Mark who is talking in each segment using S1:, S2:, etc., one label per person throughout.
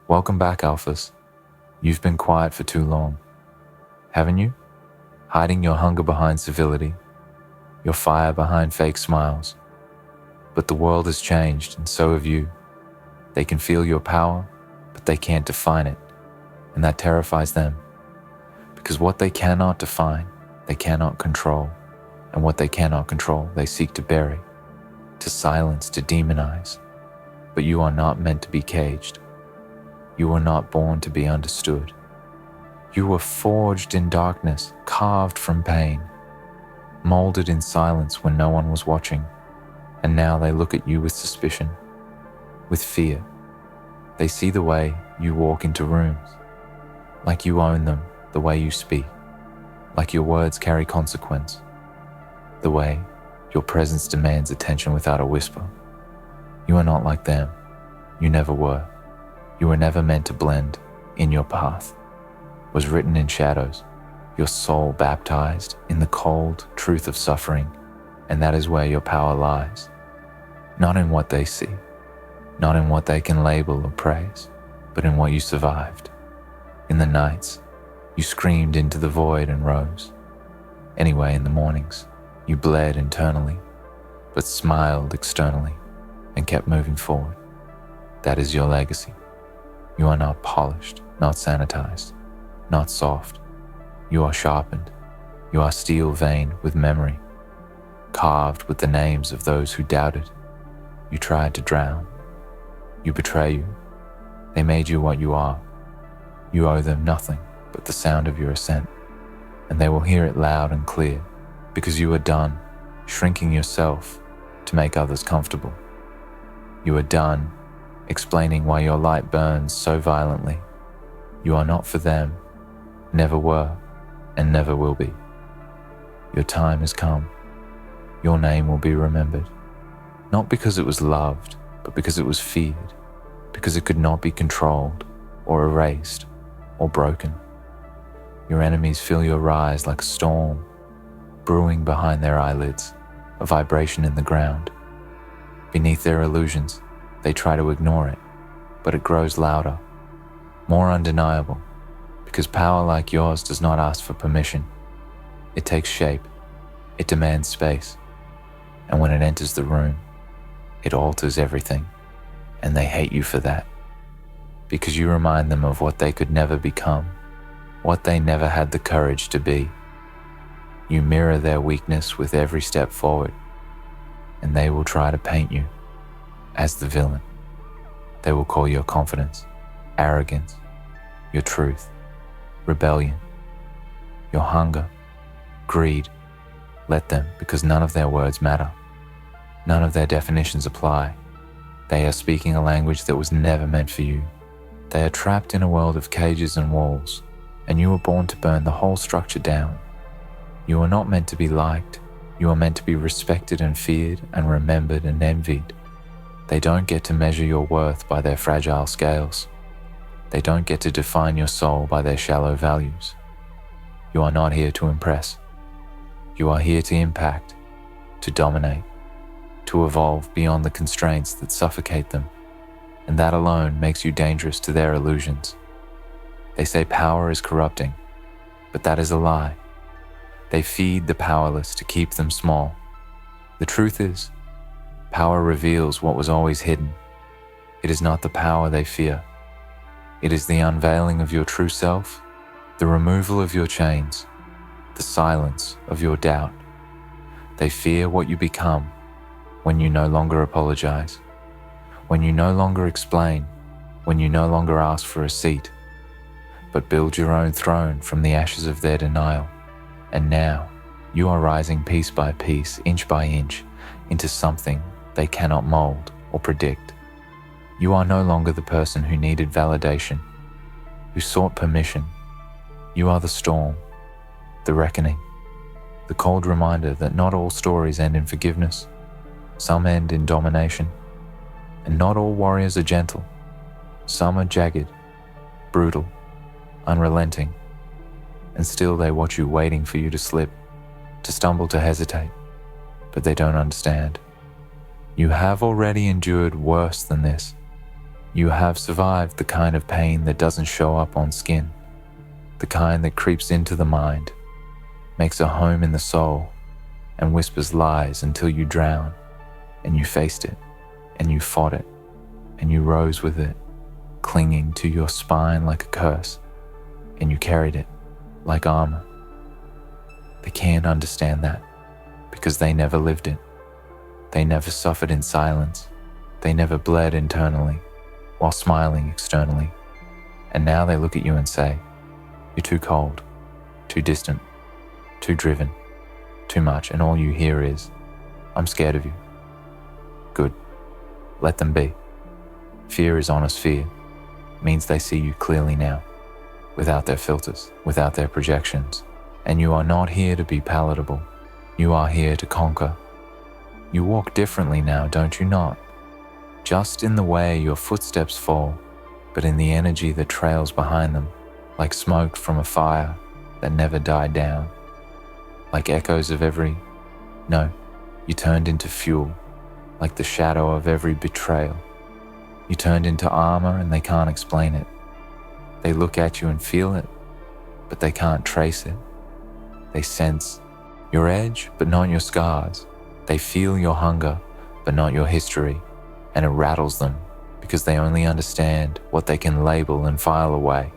S1: Welcome back, Alphas. You've been quiet for too long, haven't you? Hiding your hunger behind civility, your fire behind fake smiles. But the world has changed, and so have you. They can feel your power, but they can't define it, and that terrifies them. Because what they cannot define, they cannot control, and what they cannot control, they seek to bury, to silence, to demonize. But you are not meant to be caged. You were not born to be understood. You were forged in darkness, carved from pain, molded in silence when no one was watching, and now they look at you with suspicion, with fear. They see the way you walk into rooms, like you own them, the way you speak, like your words carry consequence, the way your presence demands attention without a whisper. You are not like them. You never were. You were never meant to blend in. Your path was written in shadows, your soul baptized in the cold truth of suffering, and that is where your power lies. Not in what they see, not in what they can label or praise, but in what you survived. In the nights, you screamed into the void and rose. Anyway, in the mornings, you bled internally, but smiled externally and kept moving forward. That is your legacy. You are not polished, not sanitized, not soft. You are sharpened. You are steel veined with memory, carved with the names of those who doubted. You tried to drown. You betray you. They made you what you are. You owe them nothing but the sound of your ascent, and they will hear it loud and clear, because you are done shrinking yourself to make others comfortable. You are done explaining why your light burns so violently. You are not for them, never were, and never will be. Your time has come. Your name will be remembered, not because it was loved, but because it was feared, because it could not be controlled or erased or broken. Your enemies feel your rise like a storm, brewing behind their eyelids, a vibration in the ground. Beneath their illusions, they try to ignore it, but it grows louder, more undeniable, because power like yours does not ask for permission. It takes shape, it demands space, and when it enters the room, it alters everything, and they hate you for that, because you remind them of what they could never become, what they never had the courage to be. You mirror their weakness with every step forward, and they will try to paint you as the villain. They will call your confidence arrogance, your truth rebellion, your hunger greed. Let them, because none of their words matter. None of their definitions apply. They are speaking a language that was never meant for you. They are trapped in a world of cages and walls, and you were born to burn the whole structure down. You are not meant to be liked. You are meant to be respected and feared and remembered and envied. They don't get to measure your worth by their fragile scales. They don't get to define your soul by their shallow values. You are not here to impress. You are here to impact, to dominate, to evolve beyond the constraints that suffocate them, and that alone makes you dangerous to their illusions. They say power is corrupting, but that is a lie. They feed the powerless to keep them small. The truth is, power reveals what was always hidden. It is not the power they fear. It is the unveiling of your true self, the removal of your chains, the silence of your doubt. They fear what you become when you no longer apologize, when you no longer explain, when you no longer ask for a seat, but build your own throne from the ashes of their denial. And now, you are rising piece by piece, inch by inch, into something they cannot mold or predict. You are no longer the person who needed validation, who sought permission. You are the storm, the reckoning, the cold reminder that not all stories end in forgiveness. Some end in domination, and not all warriors are gentle. Some are jagged, brutal, unrelenting, and still they watch you waiting for you to slip, to stumble, to hesitate, but they don't understand. You have already endured worse than this. You have survived the kind of pain that doesn't show up on skin, the kind that creeps into the mind, makes a home in the soul, and whispers lies until you drown, and you faced it, and you fought it, and you rose with it, clinging to your spine like a curse, and you carried it like armor. They can't understand that because they never lived it. They never suffered in silence. They never bled internally while smiling externally. And now they look at you and say, "You're too cold, too distant, too driven, too much," and all you hear is, "I'm scared of you." Good. Let them be. Fear is honest fear. It means they see you clearly now, without their filters, without their projections. And you are not here to be palatable. You are here to conquer. You walk differently now, don't you not? Just in the way your footsteps fall, but in the energy that trails behind them, like smoke from a fire that never died down. Like echoes of No, you turned into fuel, like the shadow of every betrayal. You turned into armor and they can't explain it. They look at you and feel it, but they can't trace it. They sense your edge, but not your scars. They feel your hunger, but not your history, and it rattles them because they only understand what they can label and file away.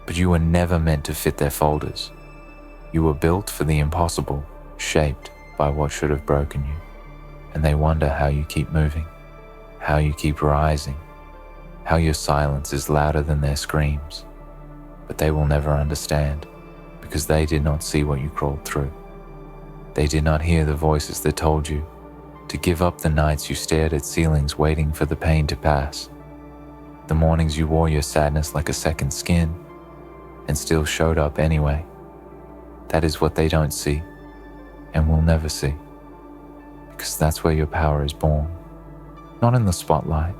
S1: But you were never meant to fit their folders. You were built for the impossible, shaped by what should have broken you. And they wonder how you keep moving, how you keep rising, how your silence is louder than their screams. But they will never understand because they did not see what you crawled through. They did not hear the voices that told you to give up the nights you stared at ceilings waiting for the pain to pass, the mornings you wore your sadness like a second skin and still showed up anyway. That is what they don't see and will never see, because that's where your power is born. Not in the spotlight,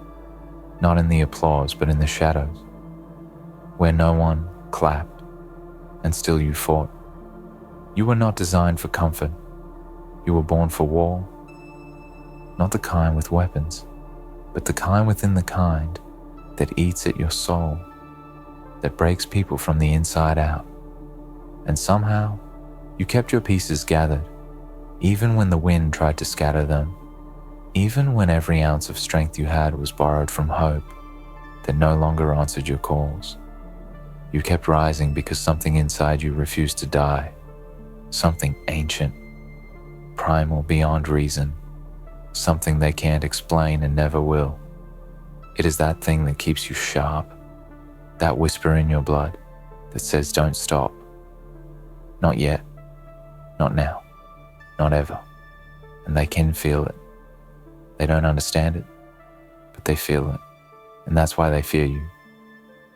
S1: not in the applause, but in the shadows, where no one clapped and still you fought. You were not designed for comfort. You were born for war, not the kind with weapons, but the kind within the kind that eats at your soul, that breaks people from the inside out. And somehow, you kept your pieces gathered, even when the wind tried to scatter them, even when every ounce of strength you had was borrowed from hope that no longer answered your calls. You kept rising because something inside you refused to die, something ancient, primal beyond reason, something they can't explain and never will. It is that thing that keeps you sharp, that whisper in your blood that says don't stop. Not yet, not now, not ever. And they can feel it. They don't understand it, but they feel it. And that's why they fear you.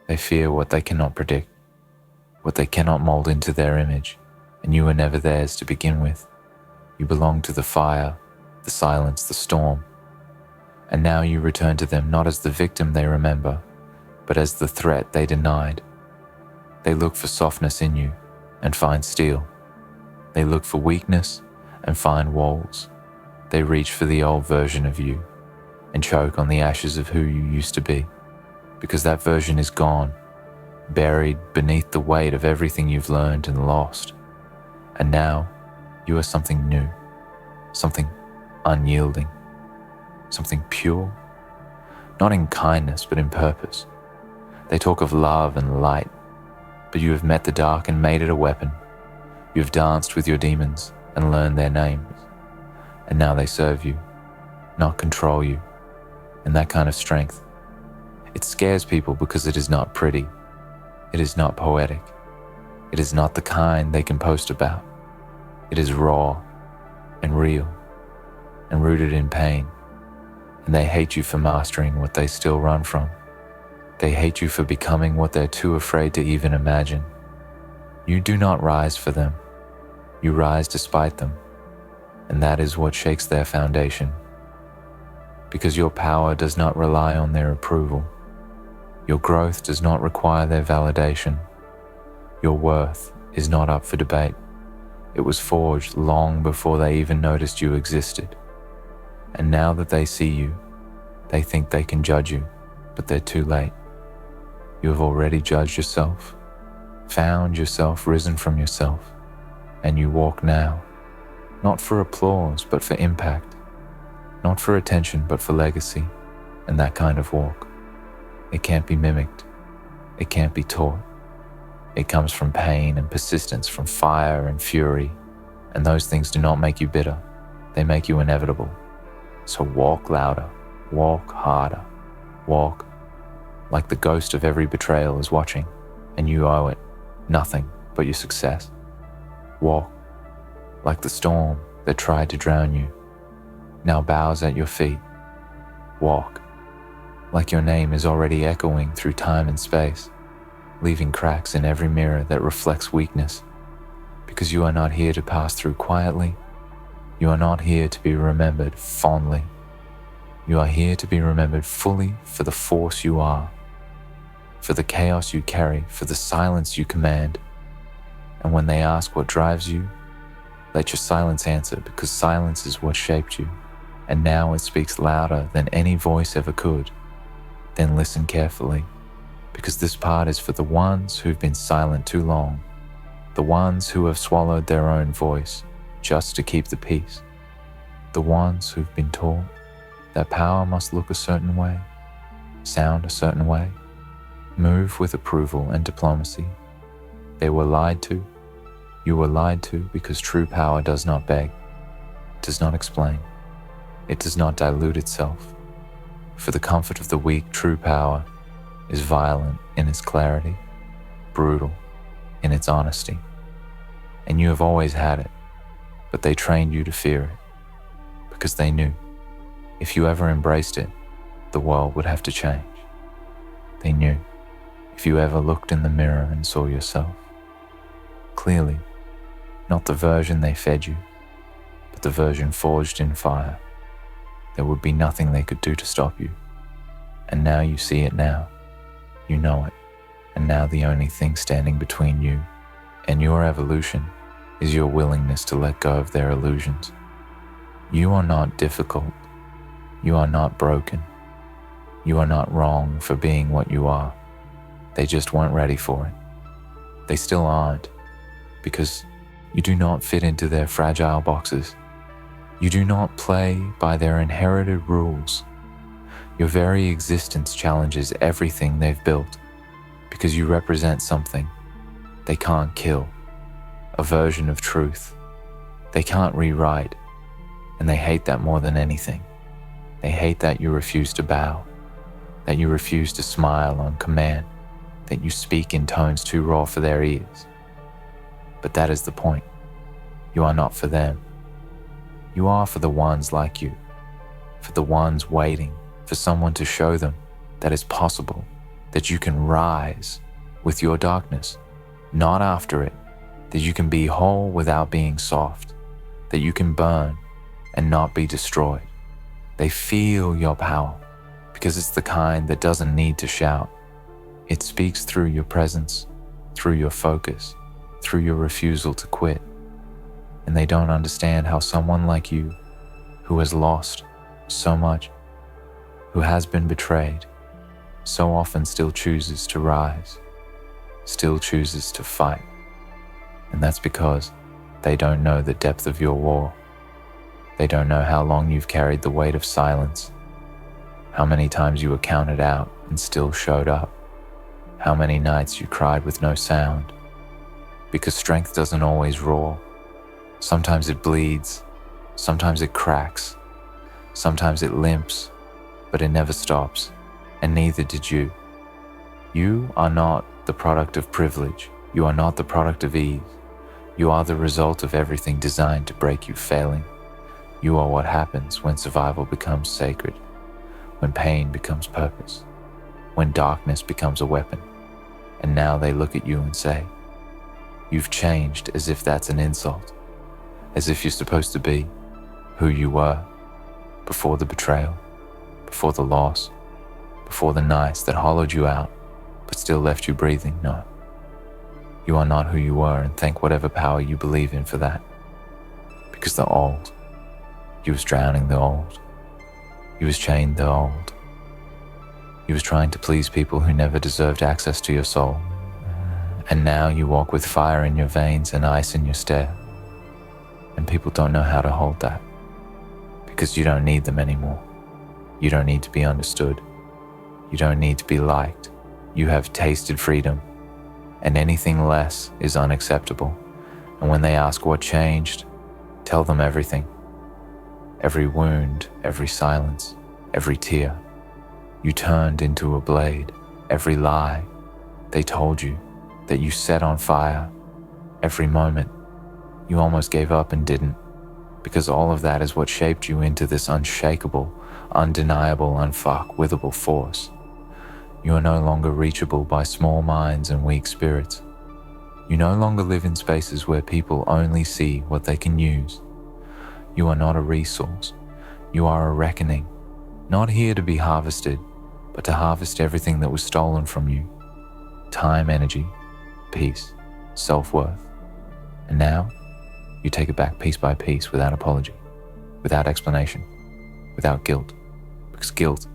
S1: They fear what they cannot predict, what they cannot mold into their image, and you were never theirs to begin with. You belong to the fire, the silence, the storm. And now you return to them not as the victim they remember, but as the threat they denied. They look for softness in you and find steel. They look for weakness and find walls. They reach for the old version of you and choke on the ashes of who you used to be, because that version is gone, buried beneath the weight of everything you've learned and lost. And now you are something new, something unyielding, something pure, not in kindness but in purpose. They talk of love and light, but you have met the dark and made it a weapon. You have danced with your demons and learned their names, and now they serve you, not control you. And that kind of strength, it scares people because it is not pretty. It is not poetic. It is not the kind they can post about. It is raw and real and rooted in pain. And they hate you for mastering what they still run from. They hate you for becoming what they're too afraid to even imagine. You do not rise for them. You rise despite them. And that is what shakes their foundation. Because your power does not rely on their approval. Your growth does not require their validation. Your worth is not up for debate. It was forged long before they even noticed you existed. And now that they see you, they think they can judge you, but they're too late. You have already judged yourself, found yourself risen from yourself, and you walk now, not for applause, but for impact, not for attention, but for legacy. And that kind of walk, it can't be mimicked, it can't be taught. It comes from pain and persistence, from fire and fury, and those things do not make you bitter, they make you inevitable. So walk louder, walk harder, walk like the ghost of every betrayal is watching, and you owe it nothing but your success. Walk like the storm that tried to drown you now bows at your feet. Walk like your name is already echoing through time and space, leaving cracks in every mirror that reflects weakness, because you are not here to pass through quietly. You are not here to be remembered fondly. You are here to be remembered fully for the force you are, for the chaos you carry, for the silence you command. And when they ask what drives you, let your silence answer, because silence is what shaped you, and now it speaks louder than any voice ever could. Then listen carefully, because this part is for the ones who've been silent too long, the ones who have swallowed their own voice just to keep the peace, the ones who've been taught that power must look a certain way, sound a certain way, move with approval and diplomacy. They were lied to. You were lied to, because true power does not beg, does not explain. It does not dilute itself. For the comfort of the weak, true power is violent in its clarity, brutal in its honesty. And you have always had it, but they trained you to fear it, because they knew if you ever embraced it, the world would have to change. They knew if you ever looked in the mirror and saw yourself clearly, not the version they fed you, but the version forged in fire, there would be nothing they could do to stop you. And now you see it now. You know it. And now the only thing standing between you and your evolution is your willingness to let go of their illusions. You are not difficult. You are not broken. You are not wrong for being what you are. They just weren't ready for it. They still aren't, because you do not fit into their fragile boxes. You do not play by their inherited rules. Your very existence challenges everything they've built, because you represent something they can't kill, a version of truth they can't rewrite, and they hate that more than anything. They hate that you refuse to bow, that you refuse to smile on command, that you speak in tones too raw for their ears. But that is the point. You are not for them. You are for the ones like you, for the ones waiting for someone to show them that it's possible, that you can rise with your darkness, not after it, that you can be whole without being soft, that you can burn and not be destroyed. They feel your power, because it's the kind that doesn't need to shout. It speaks through your presence, through your focus, through your refusal to quit. And they don't understand how someone like you, who has lost so much, who has been betrayed, so often still chooses to rise, still chooses to fight. And that's because they don't know the depth of your war. They don't know how long you've carried the weight of silence, how many times you were counted out and still showed up, how many nights you cried with no sound. Because strength doesn't always roar. Sometimes it bleeds, sometimes it cracks, sometimes it limps, but it never stops, and neither did you. You are not the product of privilege. You are not the product of ease. You are the result of everything designed to break you failing. You are what happens when survival becomes sacred, when pain becomes purpose, when darkness becomes a weapon. And now they look at you and say, "You've changed," as if that's an insult, as if you're supposed to be who you were before the betrayal, before the loss, before the nights that hollowed you out but still left you breathing. No, you are not who you were, and thank whatever power you believe in for that. Because the old, you was drowning the old, you was chained the old, You was trying to please people who never deserved access to your soul. And now you walk with fire in your veins and ice in your stare. And people don't know how to hold that. Because you don't need them anymore. You don't need to be understood. You don't need to be liked. You have tasted freedom. And anything less is unacceptable. And when they ask what changed, tell them everything. Every wound, every silence, every tear. You turned into a blade. Every lie they told you that you set on fire. Every moment you almost gave up and didn't, because all of that is what shaped you into this unshakable, undeniable, unfuckwithable force. You are no longer reachable by small minds and weak spirits. You no longer live in spaces where people only see what they can use. You are not a resource. You are a reckoning, not here to be harvested, but to harvest everything that was stolen from you. Time, energy, peace, self-worth. And now, you take it back piece by piece without apology, without explanation, without guilt. Because guilt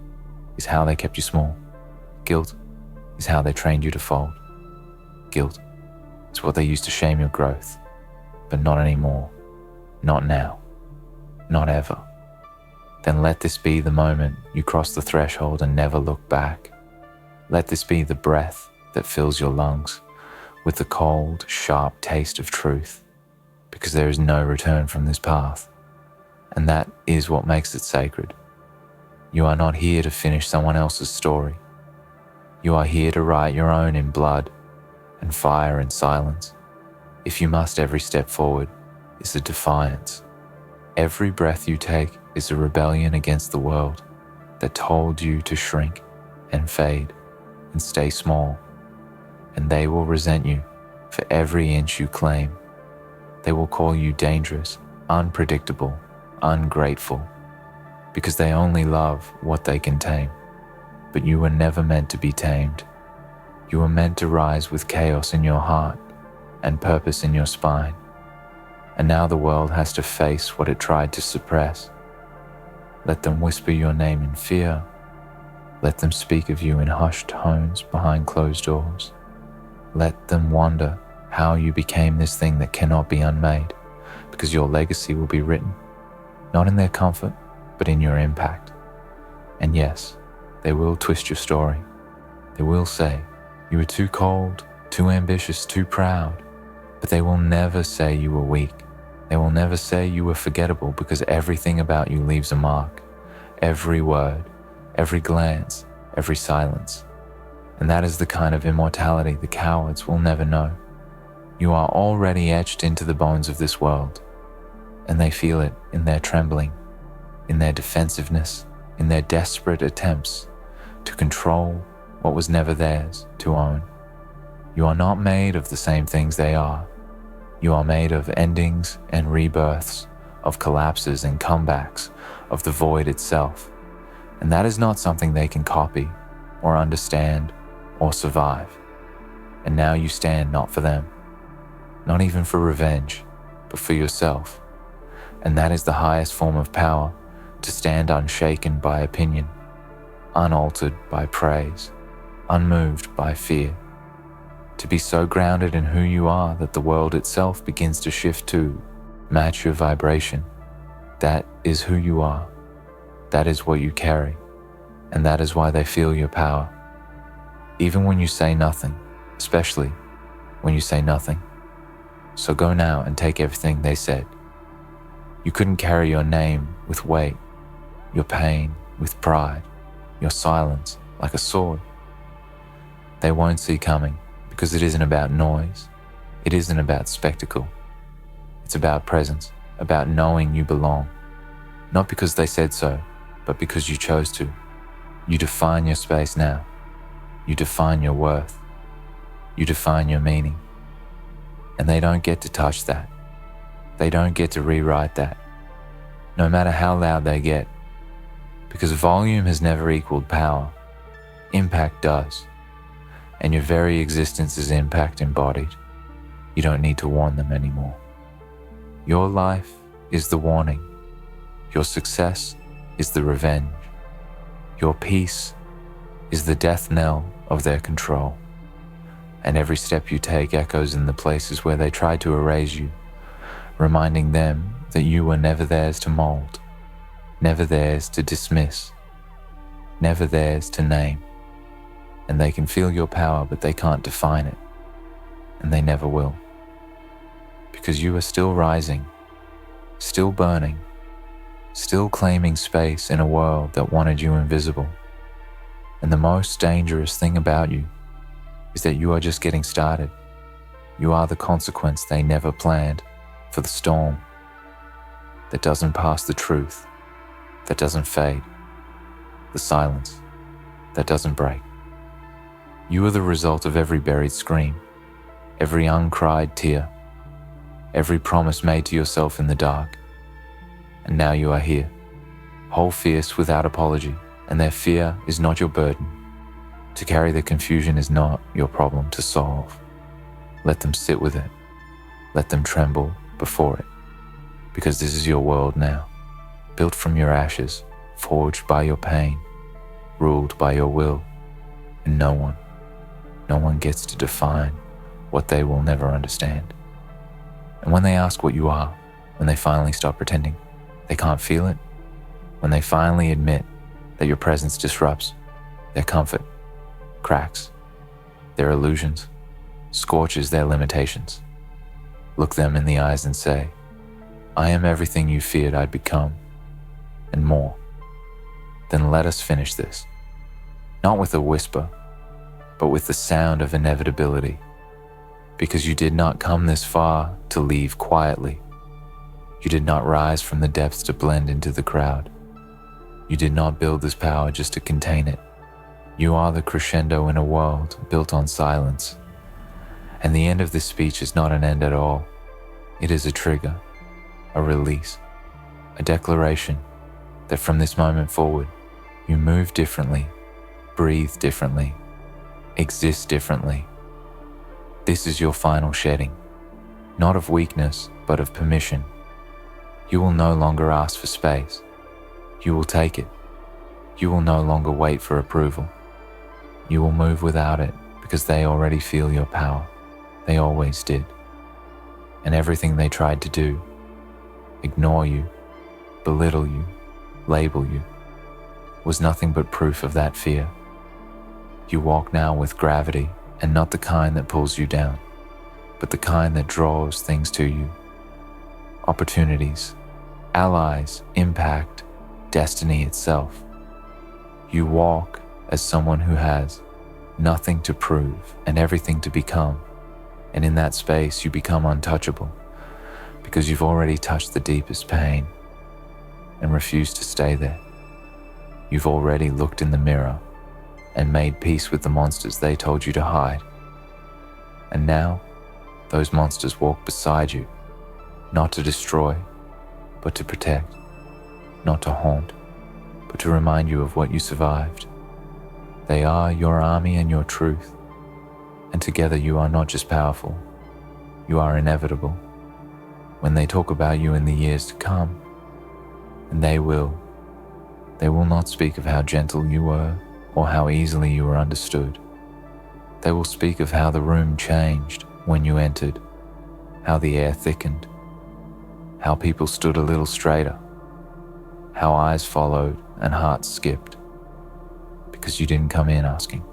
S1: is how they kept you small. Guilt is how they trained you to fold. Guilt is what they used to shame your growth. But not anymore. Not now. Not ever. Then let this be the moment you cross the threshold and never look back. Let this be the breath that fills your lungs with the cold, sharp taste of truth, because there is no return from this path, and that is what makes it sacred. You are not here to finish someone else's story. You are here to write your own in blood and fire and silence. If you must, every step forward is a defiance. Every breath you take is a rebellion against the world that told you to shrink and fade and stay small. And they will resent you for every inch you claim. They will call you dangerous, unpredictable, ungrateful, because they only love what they can tame. But you were never meant to be tamed. You were meant to rise with chaos in your heart and purpose in your spine. And now the world has to face what it tried to suppress. Let them whisper your name in fear. Let them speak of you in hushed tones behind closed doors. Let them wonder how you became this thing that cannot be unmade, because your legacy will be written, not in their comfort, but in your impact. And yes, they will twist your story. They will say, you were too cold, too ambitious, too proud, but they will never say you were weak. They will never say you were forgettable, because everything about you leaves a mark. Every word, every glance, every silence. And that is the kind of immortality the cowards will never know. You are already etched into the bones of this world, and they feel it in their trembling, in their defensiveness, in their desperate attempts to control what was never theirs to own. You are not made of the same things they are. You are made of endings and rebirths, of collapses and comebacks, of the void itself. And that is not something they can copy or understand or survive. And now you stand not for them, not even for revenge, but for yourself. And that is the highest form of power, to stand unshaken by opinion, unaltered by praise, unmoved by fear. To be so grounded in who you are that the world itself begins to shift to match your vibration. That is who you are. That is what you carry. And that is why they feel your power. Even when you say nothing, especially when you say nothing. So go now and take everything they said. You couldn't carry your name with weight, your pain with pride, your silence like a sword. They won't see coming, because it isn't about noise. It isn't about spectacle. It's about presence, about knowing you belong. Not because they said so, but because you chose to. You define your space now. You define your worth. You define your meaning. And they don't get to touch that. They don't get to rewrite that, no matter how loud they get. Because volume has never equaled power. Impact does. And your very existence is impact embodied. You don't need to warn them anymore. Your life is the warning. Your success is the revenge. Your peace is the death knell of their control. And every step you take echoes in the places where they tried to erase you, reminding them that you were never theirs to mold, never theirs to dismiss, never theirs to name. And they can feel your power, but they can't define it, and they never will. Because you are still rising, still burning, still claiming space in a world that wanted you invisible. And the most dangerous thing about you is that you are just getting started. You are the consequence they never planned for the storm that doesn't pass, the truth that doesn't fade, the silence that doesn't break. You are the result of every buried scream, every uncried tear, every promise made to yourself in the dark. And now you are here, whole fierce without apology, and their fear is not your burden. To carry the confusion is not your problem to solve. Let them sit with it. Let them tremble before it. Because this is your world now, built from your ashes, forged by your pain, ruled by your will, and no one gets to define what they will never understand. And when they ask what you are, when they finally stop pretending they can't feel it, when they finally admit that your presence disrupts their comfort, cracks their illusions, scorches their limitations, look them in the eyes and say, I am everything you feared I'd become, and more. Then let us finish this, not with a whisper, but with the sound of inevitability, because you did not come this far to leave quietly. You did not rise from the depths to blend into the crowd. You did not build this power just to contain it. You are the crescendo in a world built on silence. And the end of this speech is not an end at all. It is a trigger, a release, a declaration that from this moment forward, you move differently, breathe differently, exist differently. This is your final shedding, not of weakness, but of permission. You will no longer ask for space. You will take it. You will no longer wait for approval. You will move without it because they already feel your power. They always did. And everything they tried to do, ignore you, belittle you, label you, was nothing but proof of that fear. You walk now with gravity, and not the kind that pulls you down, but the kind that draws things to you. Opportunities, allies, impact, destiny itself. You walk as someone who has nothing to prove and everything to become, and in that space you become untouchable because you've already touched the deepest pain and refused to stay there. You've already looked in the mirror and made peace with the monsters they told you to hide. And now, those monsters walk beside you, not to destroy, but to protect, not to haunt, but to remind you of what you survived. They are your army and your truth, and together you are not just powerful, you are inevitable. When they talk about you in the years to come, and they will not speak of how gentle you were or how easily you were understood. They will speak of how the room changed when you entered, how the air thickened, how people stood a little straighter, how eyes followed and hearts skipped. Because you didn't come in asking,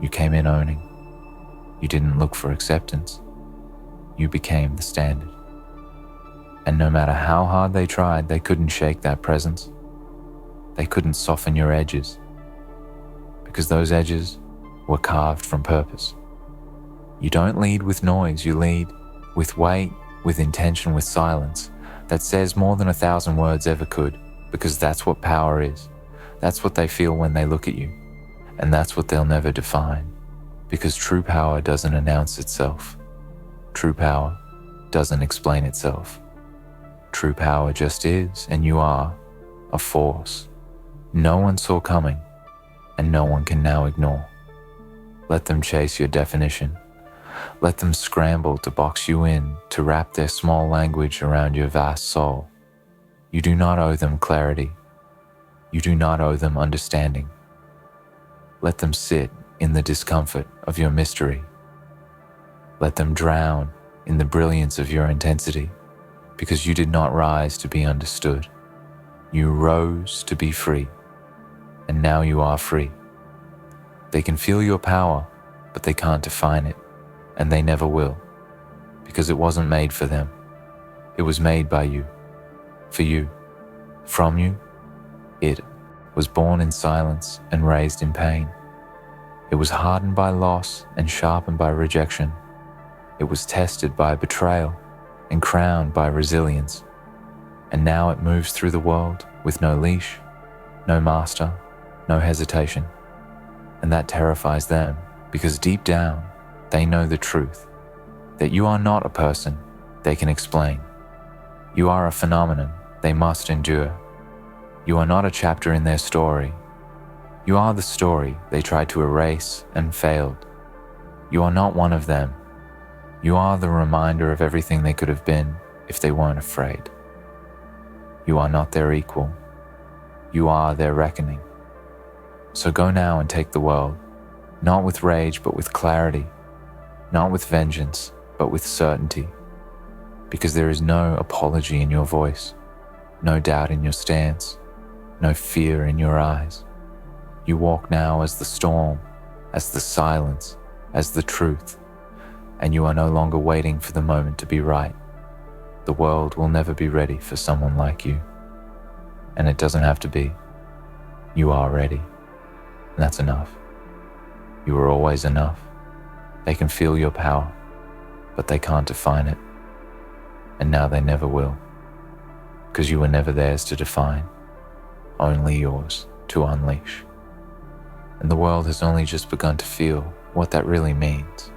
S1: you came in owning. You didn't look for acceptance, you became the standard. And no matter how hard they tried, they couldn't shake that presence. They couldn't soften your edges, because those edges were carved from purpose. You don't lead with noise, you lead with weight, with intention, with silence that says more than 1,000 words ever could, because that's what power is. That's what they feel when they look at you, and that's what they'll never define, because true power doesn't announce itself. True power doesn't explain itself. True power just is, and you are a force no one saw coming, and no one can now ignore. Let them chase your definition. Let them scramble to box you in, to wrap their small language around your vast soul. You do not owe them clarity. You do not owe them understanding. Let them sit in the discomfort of your mystery. Let them drown in the brilliance of your intensity, because you did not rise to be understood. You rose to be free, and now you are free. They can feel your power, but they can't define it, and they never will, because it wasn't made for them. It was made by you, for you, from you. It was born in silence and raised in pain. It was hardened by loss and sharpened by rejection. It was tested by betrayal and crowned by resilience. And now it moves through the world with no leash, no master, no hesitation. And that terrifies them, because deep down, they know the truth, that you are not a person they can explain. You are a phenomenon they must endure. You are not a chapter in their story. You are the story they tried to erase and failed. You are not one of them. You are the reminder of everything they could have been if they weren't afraid. You are not their equal. You are their reckoning. So go now and take the world, not with rage but with clarity, not with vengeance but with certainty, because there is no apology in your voice, no doubt in your stance, no fear in your eyes. You walk now as the storm, as the silence, as the truth, and you are no longer waiting for the moment to be right. The world will never be ready for someone like you, and it doesn't have to be. You are ready, and that's enough. You are always enough. They can feel your power, but they can't define it, and now they never will, because you were never theirs to define, only yours to unleash. And the world has only just begun to feel what that really means.